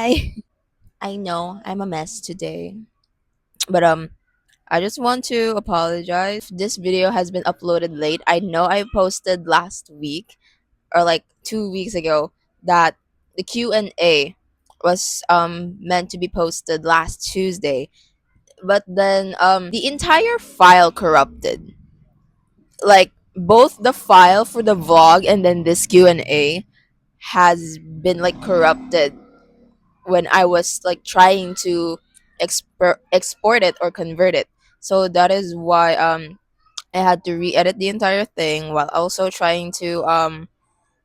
Hi. I know I'm a mess today, but I just want to apologize if this video has been uploaded late. I know I posted last week or like 2 weeks ago that the Q&A was meant to be posted last Tuesday, but then the entire file corrupted. Like both the file for the vlog and then this Q&A has been like corrupted when I was like trying to export it or convert it. So that is why I had to re-edit the entire thing while also trying to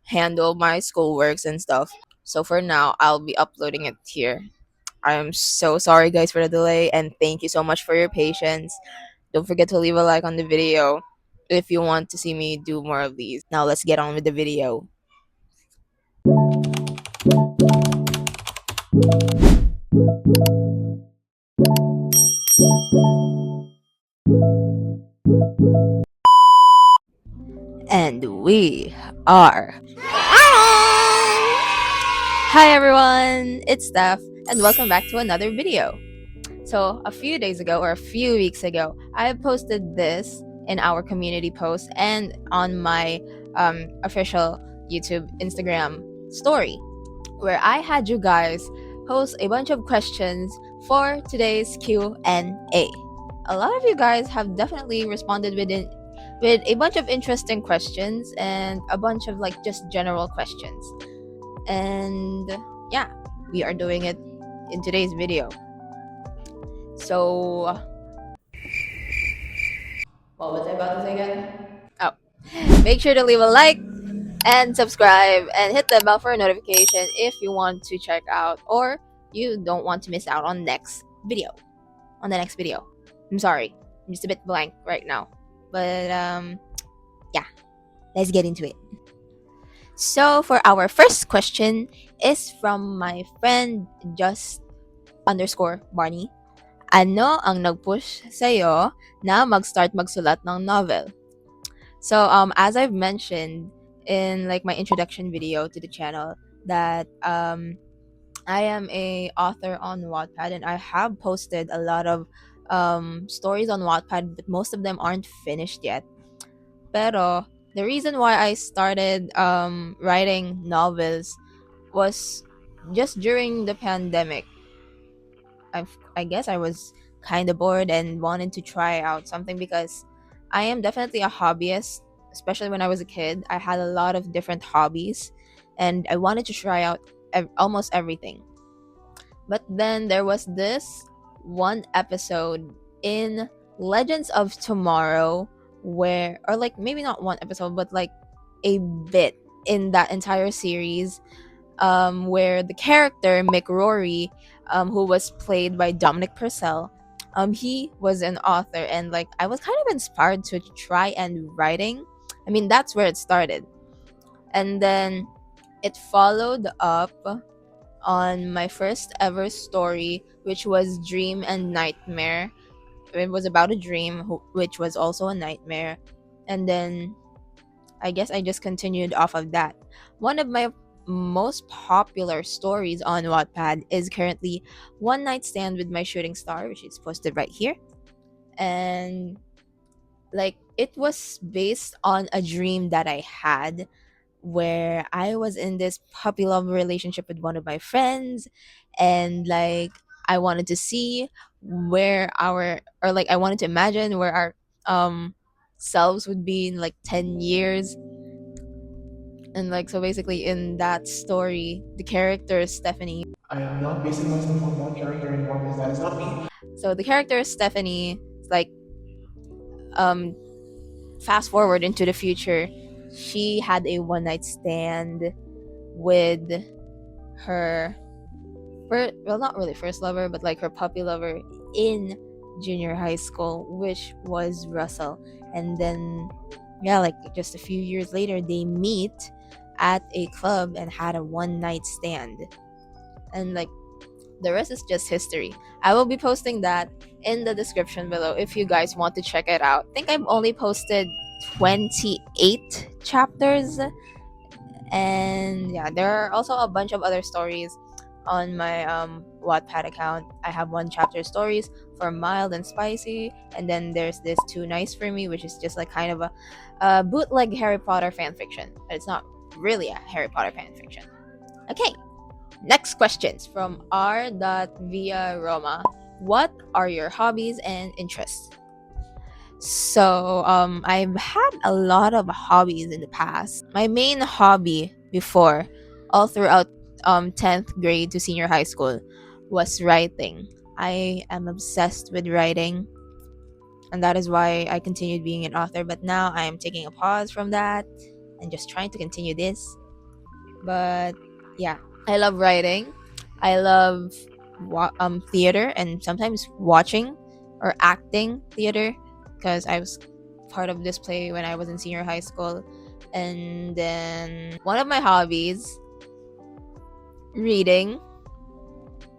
handle my schoolworks and stuff. So for now, I'll be uploading it here. I'm so sorry guys for the delay and thank you so much for your patience. Don't forget to leave a like on the video if you want to see me do more of these. Now let's get on with the video. And we are. Hi everyone, it's Steph, and welcome back to another video. So, a few days ago or a few weeks ago, I posted this in our community post and on my official YouTube Instagram story, where I had you guys post a bunch of questions for today's Q&A. A lot of you guys have definitely responded with a bunch of interesting questions and a bunch of like just general questions. And yeah, we are doing it in today's video. So, what was I about to say again? Oh, make sure to leave a like and subscribe and hit the bell for a notification if you want to check out or you don't want to miss out on the next video. I'm sorry, I'm just a bit blank right now, but yeah, let's get into it. So for our first question is from my friend just underscore Barney. Ano ang nag-push sa'yo na mag-start magsulat ng novel? So as I've mentioned in like my introduction video to the channel that I am a author on Wattpad and I have posted a lot of stories on Wattpad, but most of them aren't finished yet. Pero the reason why I started writing novels was just during the pandemic. I guess I was kind of bored and wanted to try out something because I am definitely a hobbyist, especially when I was a kid. I had a lot of different hobbies and I wanted to try out almost everything. But then there was this one episode in Legends of Tomorrow where, or like maybe not one episode, but like a bit in that entire series where the character Mick Rory, who was played by Dominic Purcell, he was an author, and like I was kind of inspired to try and writing. I mean, that's where it started, and then it followed up on my first ever story, which was Dream and Nightmare. It was about a dream, which was also a nightmare, and then I guess I just continued off of that. One of my most popular stories on Wattpad is currently One Night Stand with My Shooting Star, which is posted right here. And like it was based on a dream that I had where I was in this puppy love relationship with one of my friends and like I wanted to see where our or like I wanted to imagine where our selves would be in like 10 years. And like so basically in that story the character is Stephanie. I am not basing myself on that character anymore because that is not me. So the character is Stephanie, like um fast forward into the future, she had a one night stand with her well, not really first lover, but like her puppy lover in junior high school, which was Russell. And then yeah, like just a few years later they meet at a club and had a one night stand, and like the rest is just history. I will be posting that in the description below if you guys want to check it out. I think I've only posted 28 chapters, and yeah, there are also a bunch of other stories on my Wattpad account. I have one chapter stories for mild and spicy, and then there's this too nice for me, which is just like kind of a bootleg Harry Potter fan fiction. But it's not really a Harry Potter fan fiction. Okay, next questions from R. Via Roma. What are your hobbies and interests? So, I've had a lot of hobbies in the past. My main hobby before, all throughout 10th grade to senior high school, was writing. I am obsessed with writing, and that is why I continued being an author. But now I am taking a pause from that and just trying to continue this. But yeah, I love writing. I love theater and sometimes watching or acting theater because I was part of this play when I was in senior high school. And then one of my hobbies, reading.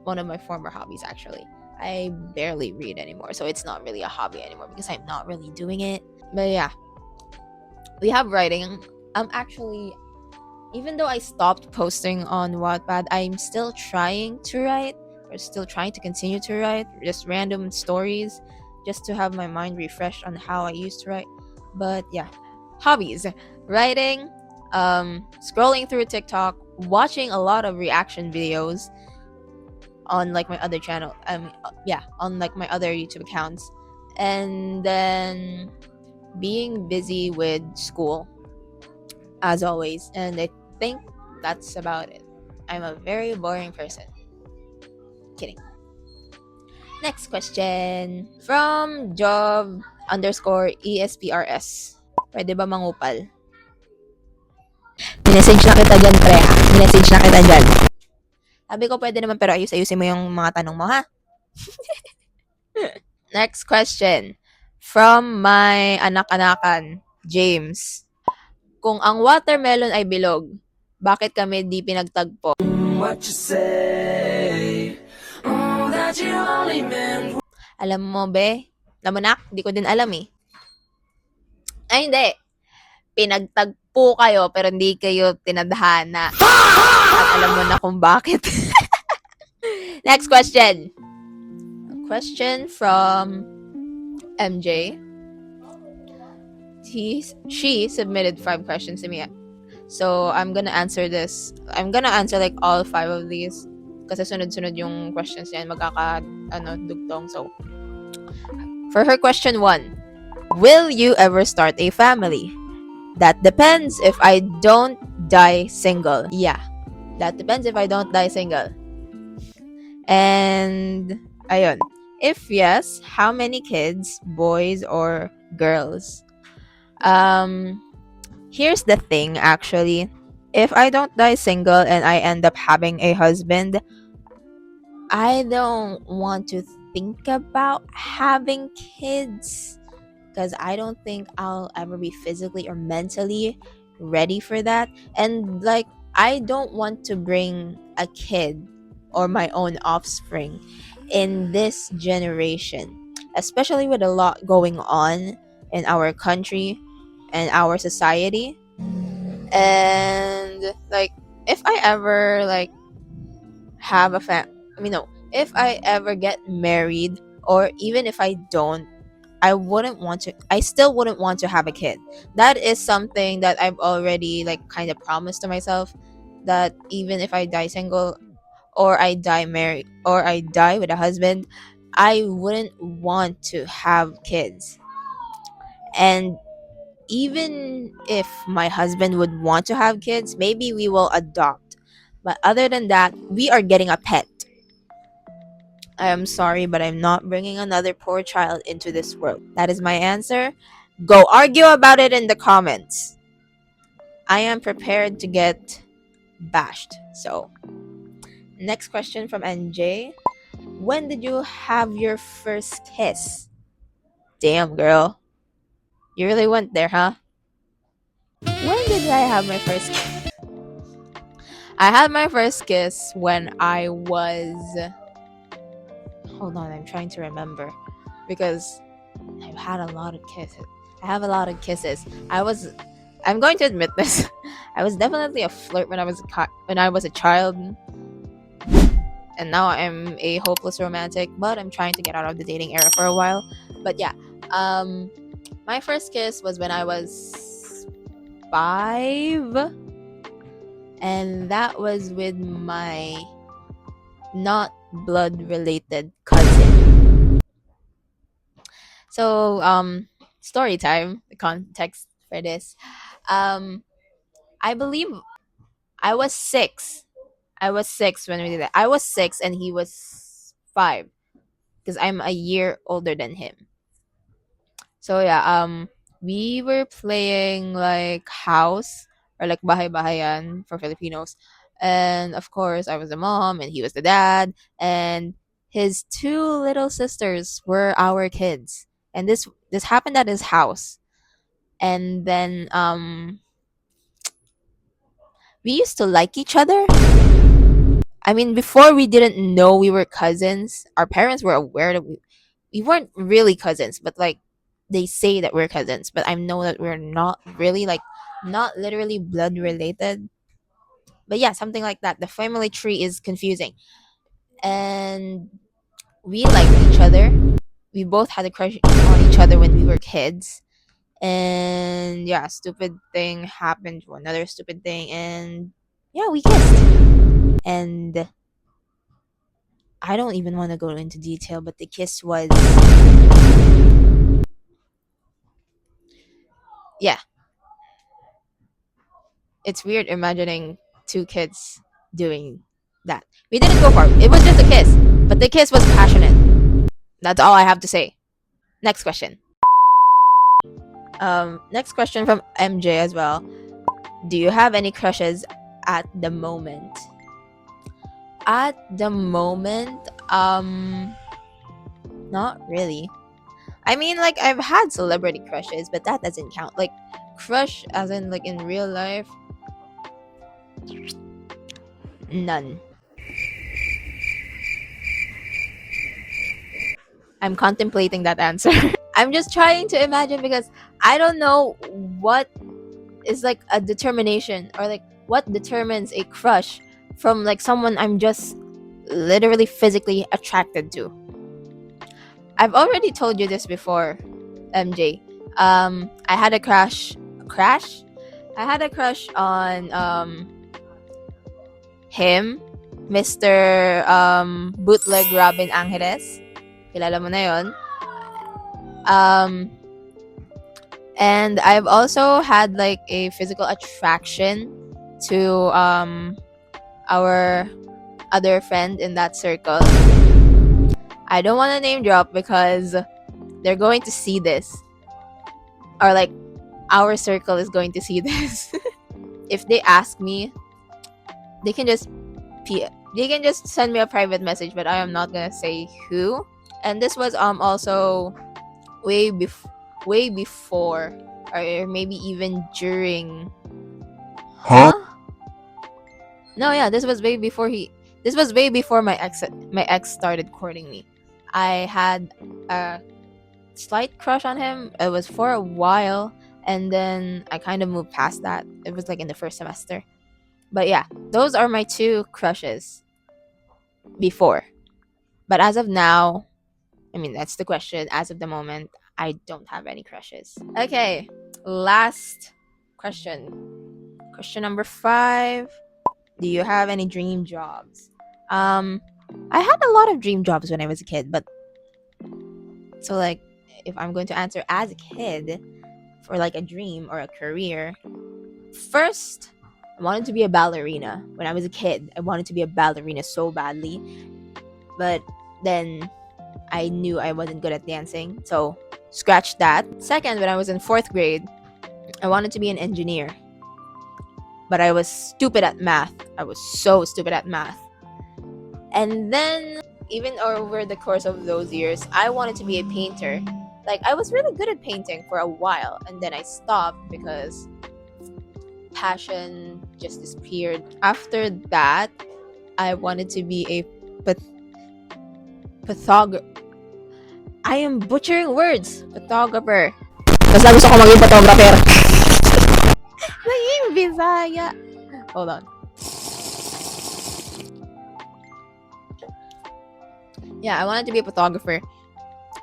One of my former hobbies, actually. I barely read anymore, so it's not really a hobby anymore because I'm not really doing it. But yeah, we have writing. I'm actually, even though I stopped posting on Wattpad, I'm still trying to write or still trying to continue to write just random stories just to have my mind refreshed on how I used to write. But yeah, hobbies, writing, scrolling through TikTok, watching a lot of reaction videos on like my other channel, yeah, on like my other YouTube accounts, and then being busy with school as always. And I think that's about it. I'm a very boring person. Kidding. Next question from job underscore ESPRS. Pwede ba mangupal? Minessage na kita dyan, pre. Minessage na kita dyan. Sabi ko pwede naman pero ayusin mo yung mga tanong mo, ha? Next question from my anak-anakan, James. Kung ang watermelon ay bilog, bakit kami di pinagtagpo? What you say? Oh, that you only meant. Alam mo, be? Alam mo, nak? Di ko din alam eh. Ay, hindi. Pinagtagpo kayo pero hindi kayo tinadhana. At alam mo na kung bakit. Next question. A question from MJ. She submitted 5 questions to me. So, I'm gonna answer this. I'm gonna answer like all 5 of these. Kasi sunod-sunod yung questions niyan. Dugtong. So, for her question 1, will you ever start a family? That depends if I don't die single. Yeah, that depends if I don't die single. And, ayun. If yes, how many kids, boys or girls? Here's the thing, actually. If I don't die single and I end up having a husband, I don't want to think about having kids because I don't think I'll ever be physically or mentally ready for that. And like, I don't want to bring a kid or my own offspring in this generation, especially with a lot going on in our country and our society. And like, if I ever like have a if I ever get married, or even if I don't, I still wouldn't want to have a kid. That is something that I've already like kind of promised to myself, that even if I die single or I die married or I die with a husband, I wouldn't want to have kids. And even if my husband would want to have kids, maybe we will adopt. But other than that, we are getting a pet. I am sorry, but I'm not bringing another poor child into this world. That is my answer. Go argue about it in the comments. I am prepared to get bashed. So, next question from NJ. When did you have your first kiss? Damn, girl. You really went there, huh? When did I have my first kiss? I had my first kiss when I was. Hold on, I'm trying to remember. Because I've had a lot of kisses. I have a lot of kisses. I'm going to admit this. I was definitely a flirt when I was a child. and now I'm a hopeless romantic, but I'm trying to get out of the dating era for a while. But yeah, um, my first kiss was when I was 5, and that was with my not blood related cousin. So, story time, the context for this. Um, I believe I was 6. I was 6 when we did that. I was 6 and he was 5, because I'm a year older than him. So yeah, we were playing like house, or like bahay-bahayan for Filipinos. And of course, I was the mom and he was the dad, and his 2 little sisters were our kids. And this happened at his house. And then we used to like each other. I mean, before we didn't know we were cousins. Our parents were aware that we weren't really cousins, but like they say that we're cousins, but I know that we're not really, like, not literally blood related. But yeah, something like that. The family tree is confusing. And we liked each other. We both had a crush on each other when we were kids. And yeah, stupid thing happened, another stupid thing, and yeah, we kissed. And I don't even want to go into detail, but the kiss was, yeah, it's weird imagining 2 kids doing that. We didn't go far. It was just a kiss, but the kiss was passionate. That's all I have to say. Next question. Next question from MJ as well. Do you have any crushes at the moment? At the moment, not really. I mean, like, I've had celebrity crushes, but that doesn't count. Like, crush as in like in real life, none. I'm contemplating that answer. I'm just trying to imagine, because I don't know what is like a determination, or like what determines a crush from like someone I'm just literally physically attracted to. I've already told you this before, MJ. I had a crash. I had a crush on him, Mr. Bootleg Robin Angeles. Kilala mo na 'yon. Um, and I've also had like a physical attraction to our other friend in that circle. I don't want to name drop because they're going to see this, or like our circle is going to see this. If they ask me, they can just they can just send me a private message, but I am not gonna say who. And this was also way way before, or maybe even during. Huh? No, yeah, this was way before my ex started courting me. I had a slight crush on him. It was for a while, and then I kind of moved past that. It was like in the first semester. But yeah, those are my 2 crushes before. But as of now, I mean, that's the question. As of the moment, I don't have any crushes. Okay, last question. Question number 5. Do you have any dream jobs? I had a lot of dream jobs when I was a kid, but so like if I'm going to answer as a kid for like a dream or a career, first I wanted to be a ballerina. When I was a kid, I wanted to be a ballerina so badly. But then I knew I wasn't good at dancing, so scratch that. Second, when I was in 4th grade, I wanted to be an engineer. But I was stupid at math. I was so stupid at math. And then, even over the course of those years, I wanted to be a painter. Like, I was really good at painting for a while, and then I stopped because passion just disappeared. After that, I wanted to be a photographer. I am butchering words. Photographer. Basta gusto ko maging photographer. Naging Bisaya. Hold on. Yeah, I wanted to be a photographer,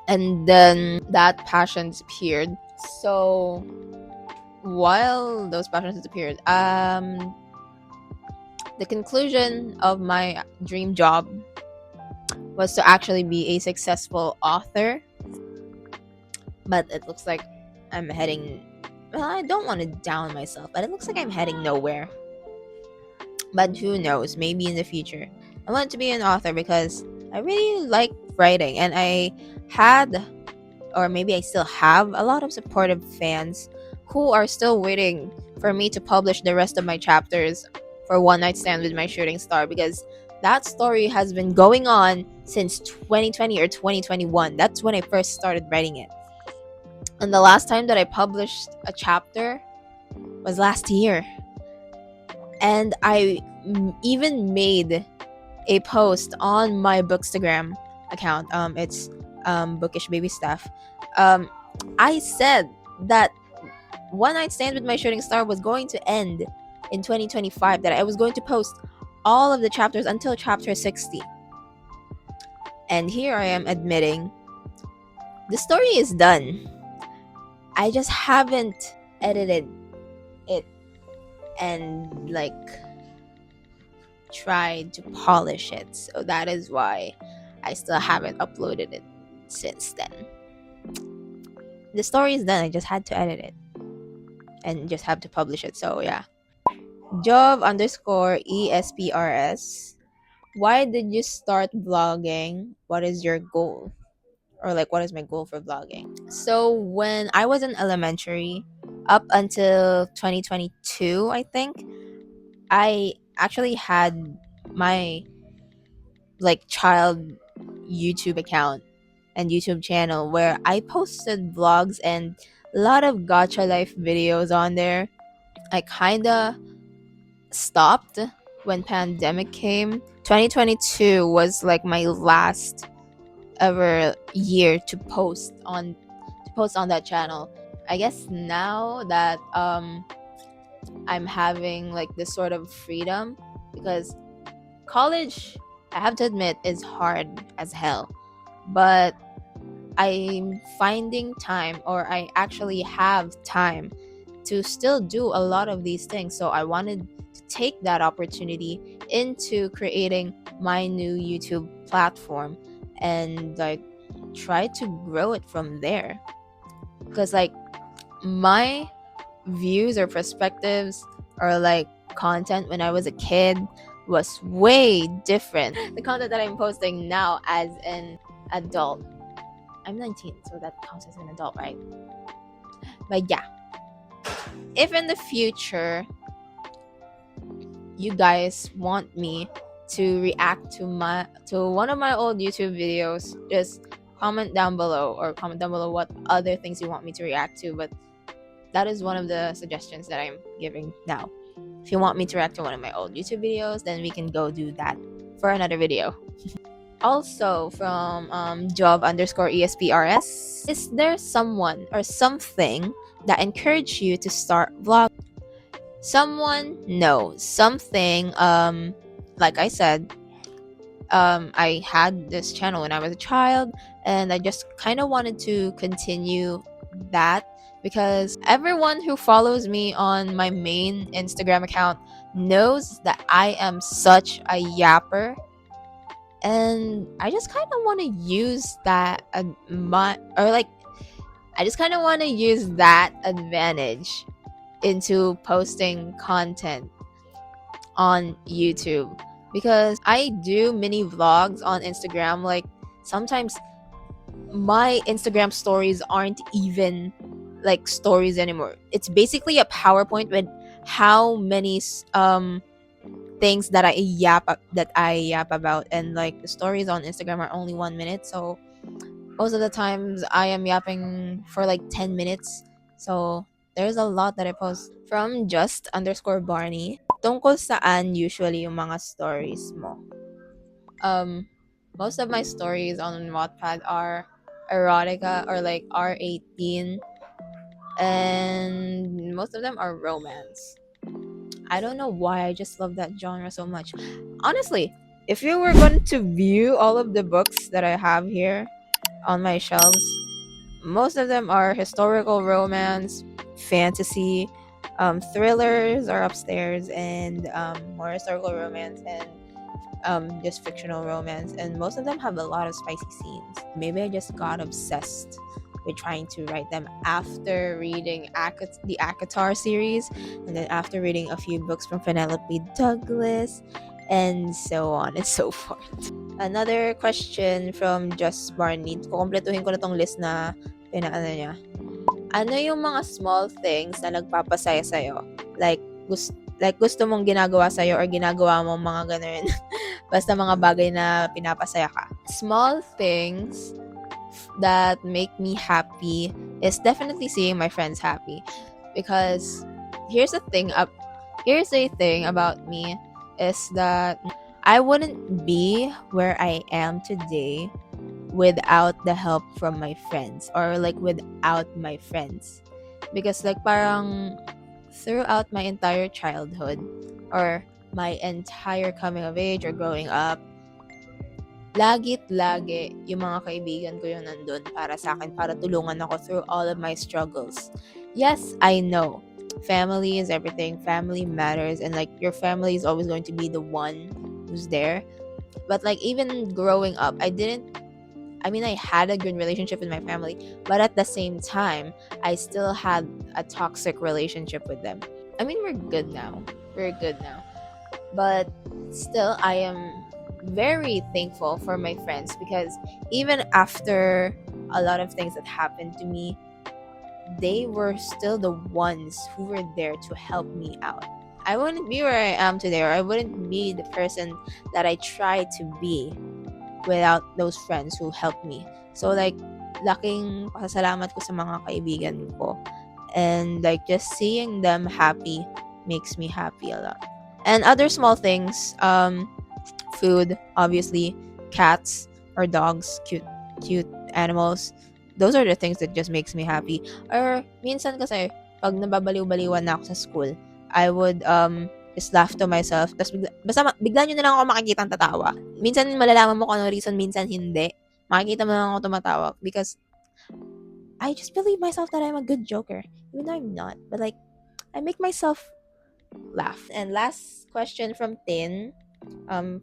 and then that passion disappeared. So while those passions disappeared, the conclusion of my dream job was to actually be a successful author. But it looks like I'm heading. Well, I don't want to down myself, but it looks like I'm heading nowhere. But who knows? Maybe in the future. I want to be an author because I really like writing, and I had, or maybe I still have, a lot of supportive fans who are still waiting for me to publish the rest of my chapters for One Night Stand with My Shooting Star, because that story has been going on since 2020 or 2021. That's when I first started writing it. And the last time that I published a chapter was last year. And I even made a post on my Bookstagram account. It's bookishbabysteph. Um, I said that One Night Stand with My Shooting Star was going to end in 2025, that I was going to post all of the chapters until chapter 60. And here I am admitting the story is done. I just haven't edited it and like tried to polish it. So that is why I still haven't uploaded it since then. The story is done. I just had to edit it and just have to publish it. So yeah. Job underscore ESPRS. Why did you start vlogging? What is your goal? Or like, what is my goal for vlogging? So when I was in elementary, up until 2022, I think, I actually had my like child YouTube account and YouTube channel where I posted vlogs and a lot of gacha life videos on there. I kinda stopped when pandemic came. 2022 was like my last ever year to post on that channel. I guess now that I'm having like this sort of freedom, because college, I have to admit, is hard as hell. But I'm finding time, or I actually have time to still do a lot of these things. So I wanted to take that opportunity into creating my new YouTube platform and like try to grow it from there. Because like my views or perspectives or like content when I was a kid was way different. The content that I'm posting now as an adult. I'm 19, so that counts as an adult, right? But yeah, if in the future you guys want me to react to one of my old YouTube videos, just comment down below, or comment down below what other things you want me to react to. But that is one of the suggestions that I'm giving now. If you want me to react to one of my old YouTube videos, then we can go do that for another video. Also from job underscore ESPRS, is there someone or something that encouraged you to start vlogging? Someone? No. Something, like I said, I had this channel when I was a child, and I just kind of wanted to continue that, because everyone who follows me on my main Instagram account knows that I am such a yapper, and I just kind of want to use that I just kind of want to use that advantage into posting content on YouTube, because I do mini vlogs on Instagram. Like sometimes my Instagram stories aren't even like stories anymore. It's basically a PowerPoint with how many things that I yap about, and like the stories on Instagram are only 1 minute. So most of the times I am yapping for like 10 minutes. So there's a lot that I post. From just underscore Barney, tungkol saan usually yung mga stories mo? Um, most of my stories on Wattpad are erotica or like R18, and most of them are romance. I don't know why, I just love that genre so much. Honestly, If you were going to view all of the books that I have here on my shelves, most of them are historical romance, fantasy, thrillers are upstairs, and more historical romance and just fictional romance. And most of them have a lot of spicy scenes. Maybe I just got obsessed with trying to write them after reading the Akatar series, and then after reading a few books from Penelope Douglas, and so on and so forth. Another question from Just Barney. Kukumpletuhin ko na tong list na pinaano niya. Ano yung mga small things na nagpapasaya sa'yo? Like, gusto mong ginagawa sa'yo or ginagawa mo mga ganun. Basta mga bagay na pinapasaya ka. Small things that make me happy is definitely seeing my friends happy. Because here's the thing about me is that I wouldn't be where I am today without the help from my friends, or like without my friends, because like parang throughout my entire childhood or my entire coming of age or growing up, lagi yung mga kaibigan ko yung nandun para sa akin, para tulungan ako through all of my struggles. Yes, I know family is everything, family matters, and like your family is always going to be the one who's there. But like even growing up, I had a good relationship with my family, but at the same time, I still had a toxic relationship with them. I mean, we're good now. We're good now. But still, I am very thankful for my friends, because even after a lot of things that happened to me, they were still the ones who were there to help me out. I wouldn't be where I am today, or I wouldn't be the person that I try to be without those friends who helped me. So like, laking pasasalamat ko sa mga kaibigan ko. And like just seeing them happy makes me happy a lot. And other small things, food, obviously, cats or dogs, cute animals. Those are the things that just makes me happy. Or minsan kasi pag nababaliw-baliwan na ako sa school, I would just laugh to myself. Tapos bigla nyo na lang ako makikita ang tatawa. Minsan malalaman mo kung ano reason, minsan hindi. Makikita mo lang ako tumatawa because I just believe myself that I'm a good joker. Even though I'm not. But like, I make myself laugh. And last question from Tin,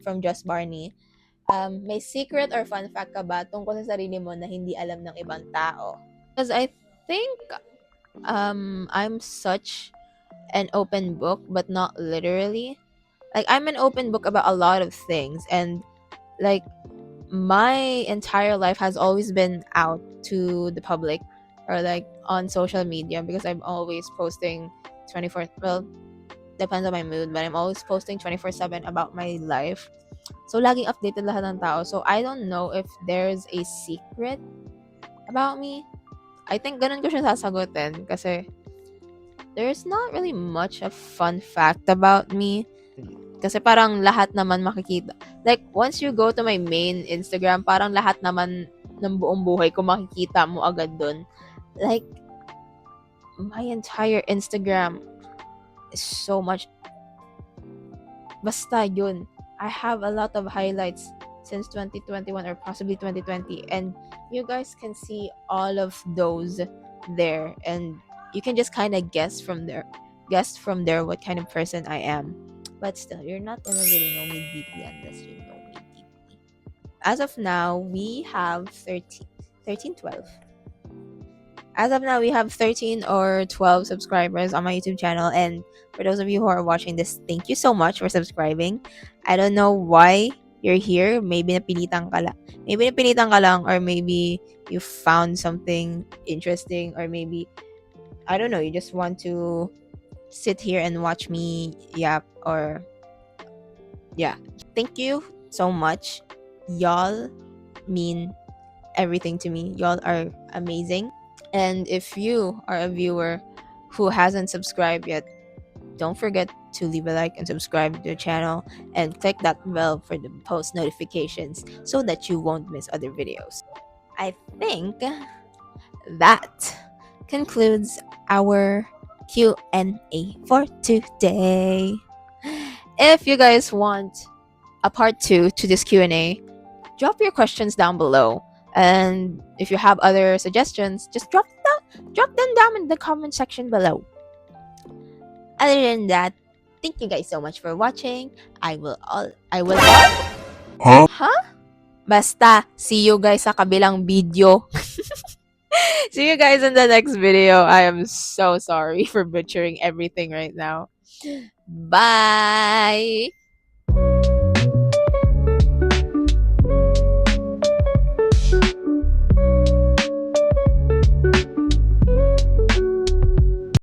from Just Barney. May secret or fun fact ka ba tungkol sa sarili mo na hindi alam ng ibang tao? Because I think I'm such an open book, but not literally. Like, I'm an open book about a lot of things, and like my entire life has always been out to the public, or like on social media, because I'm always posting 24, well, depends on my mood, but I'm always posting 24/7 about my life. So laging updated lahat ng tao. So I don't know if there's a secret about me. I think ganun ko siya sasagutin kasi there's not really much of fun fact about me. Kasi parang lahat naman makikita. Like, once you go to my main Instagram, parang lahat naman ng buong buhay ko makikita mo agad dun. Like, my entire Instagram is so much. Basta yun. I have a lot of highlights since 2021 or possibly 2020. And you guys can see all of those there. And you can just kind of guess from there what kind of person I am. But still, you're not gonna really know me deeply unless you know me deeply. As of now, we have 12. As of now, we have 13 or 12 subscribers on my YouTube channel. And for those of you who are watching this, thank you so much for subscribing. I don't know why you're here. Maybe napilitan ka lang. Or maybe you found something interesting, or maybe, I don't know, you just want to sit here and watch me yap, or yeah. Thank you so much. Y'all mean everything to me. Y'all are amazing. And if you are a viewer who hasn't subscribed yet, don't forget to leave a like and subscribe to the channel, and click that bell for the post notifications so that you won't miss other videos. I think that concludes our Q&A for today. If you guys want a part 2 to this Q&A, drop your questions down below. And if you have other suggestions, just drop them down in the comment section below. Other than that, thank you guys so much for watching. Huh? Basta, see you guys sa kabilang video. See you guys in the next video. I am so sorry for butchering everything right now. Bye!